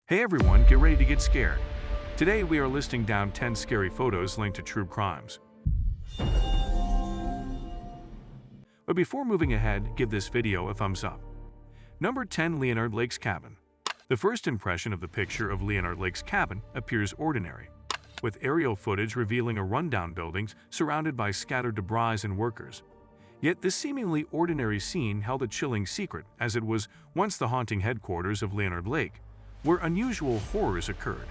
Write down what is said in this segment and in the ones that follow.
Hey everyone, get ready to get scared. Today we are listing down 10 scary photos linked to true crimes. But before moving ahead, give this video a thumbs up. Number 10. Leonard Lake's Cabin. The first impression of the picture of Leonard Lake's cabin appears ordinary, with aerial footage revealing a rundown building surrounded by scattered debris and workers. Yet this seemingly ordinary scene held a chilling secret, as it was once the haunting headquarters of Leonard Lake, where unusual horrors occurred.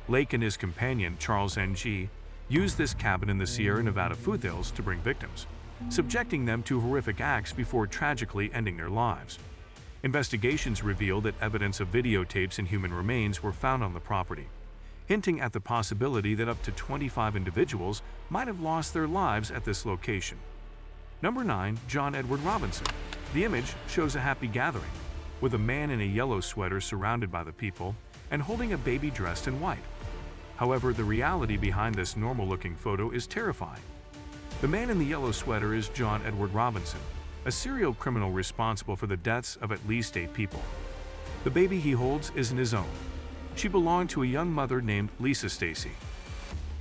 Lake and his companion, Charles Ng, used this cabin in the Sierra Nevada foothills to bring victims, subjecting them to horrific acts before tragically ending their lives. Investigations revealed that evidence of videotapes and human remains were found on the property, hinting at the possibility that up to 25 individuals might have lost their lives at this location. Number 9. John Edward Robinson. The image shows a happy gathering, with a man in a yellow sweater surrounded by the people and holding a baby dressed in white. However, the reality behind this normal-looking photo is terrifying. The man in the yellow sweater is John Edward Robinson, a serial criminal responsible for the deaths of at least 8 people. The baby he holds isn't his own. She belonged to a young mother named Lisa Stacy.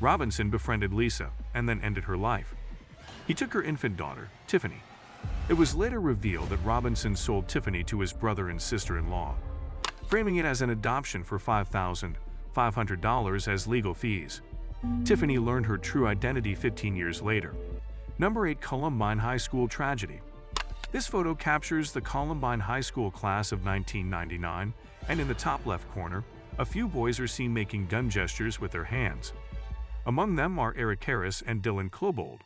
Robinson befriended Lisa and then ended her life. He took her infant daughter, Tiffany. It was later revealed that Robinson sold Tiffany to his brother and sister-in-law, framing it as an adoption for $5,500 as legal fees. Tiffany learned her true identity 15 years later. Number 8. Columbine High School Tragedy. This photo captures the Columbine High School class of 1999, and in the top left corner, a few boys are seen making gun gestures with their hands. Among them are Eric Harris and Dylan Klebold,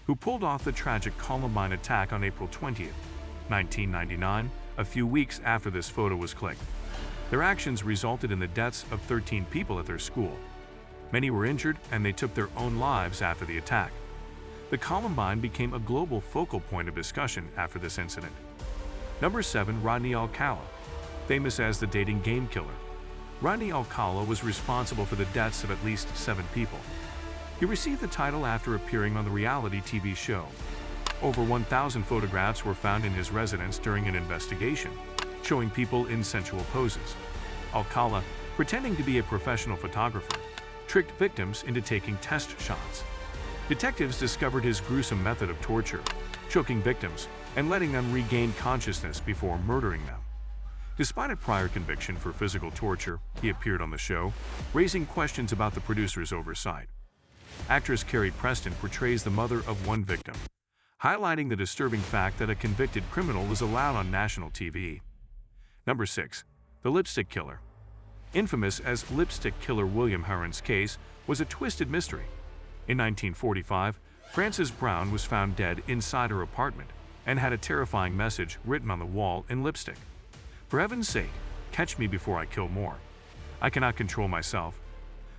who pulled off the tragic Columbine attack on April 20, 1999, a few weeks after this photo was clicked. Their actions resulted in the deaths of 13 people at their school. Many were injured, and they took their own lives after the attack. The Columbine became a global focal point of discussion after this incident. Number 7. Rodney Alcala. Famous as the dating game killer, Rodney Alcala was responsible for the deaths of at least 7 people. He received the title after appearing on the reality TV show. Over 1,000 photographs were found in his residence during an investigation, showing people in sensual poses. Alcala, pretending to be a professional photographer, tricked victims into taking test shots. Detectives discovered his gruesome method of torture, choking victims and letting them regain consciousness before murdering them. Despite a prior conviction for physical torture, he appeared on the show, raising questions about the producer's oversight. Actress Carrie Preston portrays the mother of one victim, highlighting the disturbing fact that a convicted criminal is allowed on national TV. Number 6. The Lipstick Killer. Infamous as Lipstick Killer, William Herron's case was a twisted mystery. In 1945, Frances Brown was found dead inside her apartment and had a terrifying message written on the wall in lipstick. "For heaven's sake, catch me before I kill more. I cannot control myself."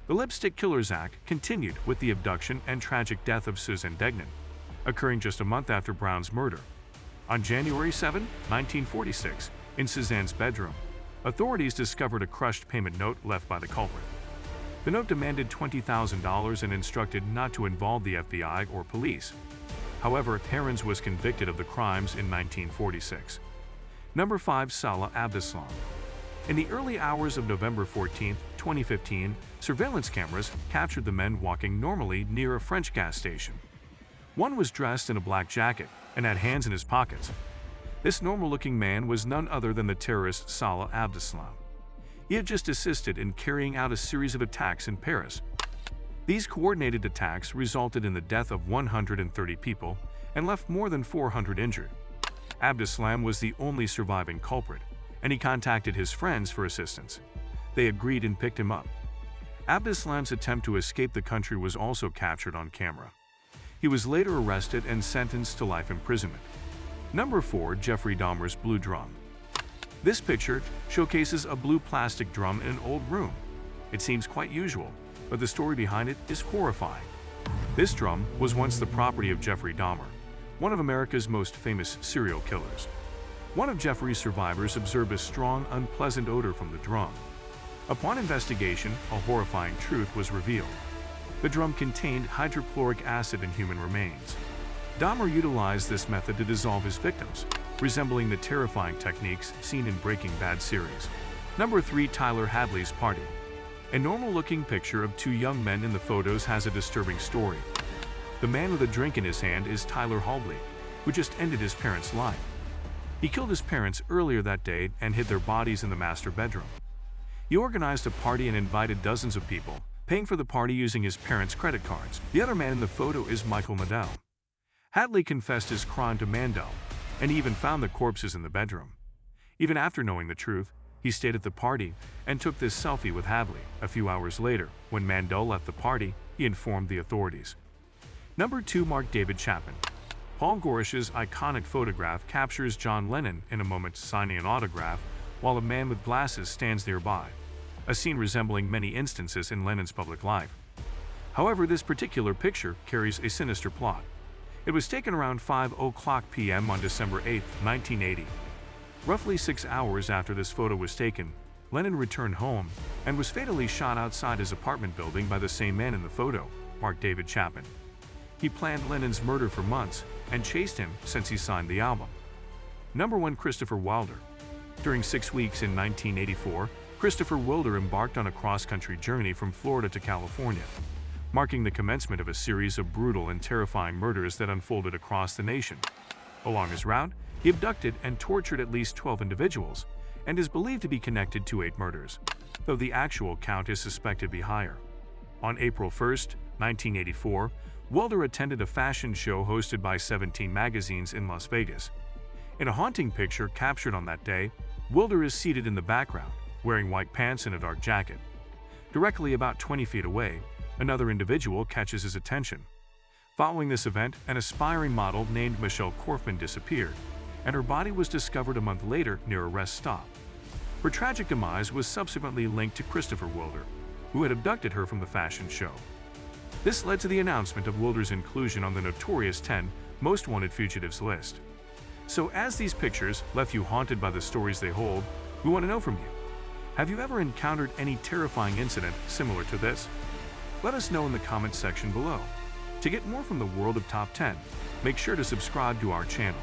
The Lipstick Killer's act continued with the abduction and tragic death of Susan Degnan, occurring just a month after Brown's murder. On January 7, 1946, in Suzanne's bedroom, authorities discovered a crushed payment note left by the culprit. The note demanded $20,000 and instructed not to involve the FBI or police. However, Herrons was convicted of the crimes in 1946. Number 5. Salah Abdeslam. In the early hours of November 14, 2015, surveillance cameras captured the men walking normally near a French gas station. One was dressed in a black jacket and had hands in his pockets. This normal-looking man was none other than the terrorist Salah Abdeslam. He had just assisted in carrying out a series of attacks in Paris. These coordinated attacks resulted in the death of 130 people and left more than 400 injured. Abdeslam was the only surviving culprit, and he contacted his friends for assistance. They agreed and picked him up. Abdeslam's attempt to escape the country was also captured on camera. He was later arrested and sentenced to life imprisonment. Number 4. Jeffrey Dahmer's Blue Drum. This picture showcases a blue plastic drum in an old room. It seems quite usual, but the story behind it is horrifying. This drum was once the property of Jeffrey Dahmer, one of America's most famous serial killers. One of Jeffrey's survivors observed a strong, unpleasant odor from the drum. Upon investigation, a horrifying truth was revealed. The drum contained hydrochloric acid and human remains. Dahmer utilized this method to dissolve his victims, resembling the terrifying techniques seen in Breaking Bad series. Number 3. Tyler Hadley's party. A normal-looking picture of two young men in the photos has a disturbing story. The man with a drink in his hand is Tyler Hadley, who just ended his parents' life. He killed his parents earlier that day and hid their bodies in the master bedroom. He organized a party and invited dozens of people, paying for the party using his parents' credit cards. The other man in the photo is Michael Mandel. Hadley confessed his crime to Mandel, and he even found the corpses in the bedroom. Even after knowing the truth, he stayed at the party and took this selfie with Hadley. A few hours later, when Mandel left the party, he informed the authorities. Number 2. Mark David Chapman. Paul Gorish's iconic photograph captures John Lennon in a moment signing an autograph while a man with glasses stands nearby, a scene resembling many instances in Lennon's public life. However, this particular picture carries a sinister plot. It was taken around 5:00 p.m. on December 8, 1980. Roughly 6 hours after this photo was taken, Lennon returned home and was fatally shot outside his apartment building by the same man in the photo, Mark David Chapman. He planned Lennon's murder for months and chased him since he signed the album. Number 1. Christopher Wilder. During 6 weeks in 1984, Christopher Wilder embarked on a cross-country journey from Florida to California, marking the commencement of a series of brutal and terrifying murders that unfolded across the nation. Along his route, he abducted and tortured at least 12 individuals and is believed to be connected to 8 murders, though the actual count is suspected to be higher. On April 1, 1984, Wilder attended a fashion show hosted by 17 magazines in Las Vegas. In a haunting picture captured on that day, Wilder is seated in the background, wearing white pants and a dark jacket. Directly about 20 feet away, another individual catches his attention. Following this event, an aspiring model named Michelle Korfman disappeared, and her body was discovered a month later near a rest stop. Her tragic demise was subsequently linked to Christopher Wilder, who had abducted her from the fashion show. This led to the announcement of Wilder's inclusion on the notorious 10 Most Wanted Fugitives list. So as these pictures left you haunted by the stories they hold, we want to know from you. Have you ever encountered any terrifying incident similar to this? Let us know in the comments section below. To get more from the world of Top 10, make sure to subscribe to our channel.